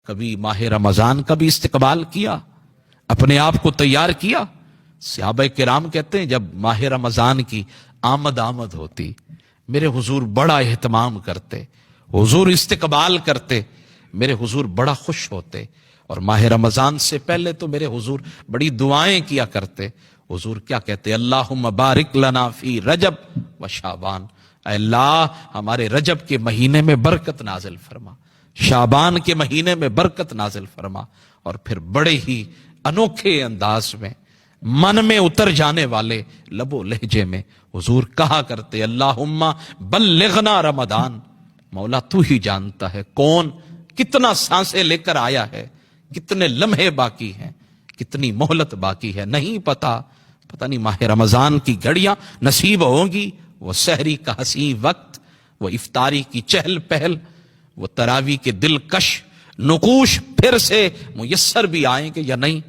کبھی ماہ رمضان کا بھی استقبال کیا، اپنے آپ کو تیار کیا؟ صحابہ کرام کہتے ہیں جب ماہ رمضان کی آمد ہوتی میرے حضور بڑا اہتمام کرتے، حضور استقبال کرتے، میرے حضور بڑا خوش ہوتے، اور ماہ رمضان سے پہلے تو میرے حضور بڑی دعائیں کیا کرتے۔ حضور کیا کہتے؟ اللہم بارک لنا فی رجب و شعبان، اے اللہ ہمارے رجب کے مہینے میں برکت نازل فرما، شعبان کے مہینے میں برکت نازل فرما۔ اور پھر بڑے ہی انوکھے انداز میں، من میں اتر جانے والے لب و لہجے میں حضور کہا کرتے اللہم بلغنا رمضان، مولا تو ہی جانتا ہے کون کتنا سانسیں لے کر آیا ہے، کتنے لمحے باقی ہیں، کتنی مہلت باقی ہے، نہیں پتہ نہیں ماہ رمضان کی گھڑیاں نصیب ہوں گی، وہ سحری کا حسین وقت، وہ افطاری کی چہل پہل، وہ تراویح کے دلکش نقوش پھر سے میسر بھی آئیں گے یا نہیں،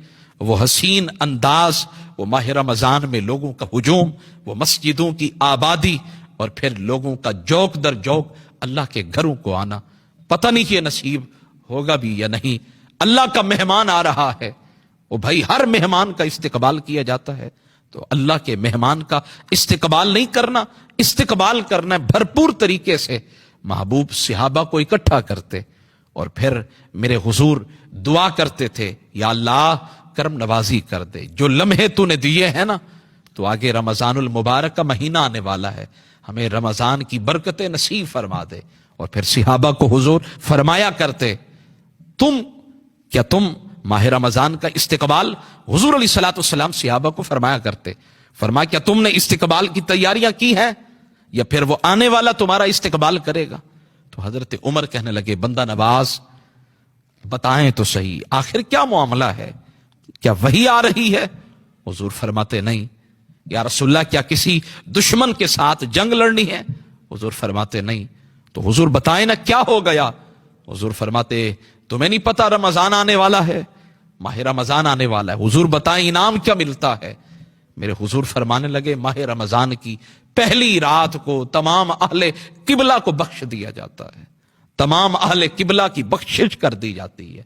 وہ حسین انداز، وہ ماہ رمضان میں لوگوں کا ہجوم، وہ مسجدوں کی آبادی، اور پھر لوگوں کا جوک در جوک اللہ کے گھروں کو آنا، پتہ نہیں یہ نصیب ہوگا بھی یا نہیں۔ اللہ کا مہمان آ رہا ہے، وہ بھائی ہر مہمان کا استقبال کیا جاتا ہے، تو اللہ کے مہمان کا استقبال نہیں کرنا، استقبال کرنا ہے بھرپور طریقے سے۔ محبوب صحابہ کو اکٹھا کرتے اور پھر میرے حضور دعا کرتے تھے، یا اللہ کرم نوازی کر دے، جو لمحے تو نے دیے ہیں نا، تو آگے رمضان المبارک کا مہینہ آنے والا ہے، ہمیں رمضان کی برکتیں نصیب فرما دے۔ اور پھر صحابہ کو حضور فرمایا کرتے، تم ماہ رمضان کا استقبال، حضور علیہ الصلوۃ والسلام صحابہ کو فرمایا کرتے، فرمایا کیا تم نے استقبال کی تیاریاں کی ہیں، یا پھر وہ آنے والا تمہارا استقبال کرے گا؟ تو حضرت عمر کہنے لگے بندہ نواز بتائیں تو صحیح، آخر کیا معاملہ ہے، کیا وحی آ رہی ہے؟ حضور فرماتے نہیں۔ یا رسول اللہ کیا کسی دشمن کے ساتھ جنگ لڑنی ہے؟ حضور فرماتے نہیں۔ تو حضور بتائیں نا کیا ہو گیا؟ حضور فرماتے تمہیں نہیں پتا رمضان آنے والا ہے، ماہ رمضان آنے والا ہے، حضور بتائیں انعام کیا ملتا ہے؟ میرے حضور فرمانے لگے ماہ رمضان کی پہلی رات کو تمام اہل قبلہ کو بخش دیا جاتا ہے، تمام اہل قبلہ کی بخشش کر دی جاتی ہے۔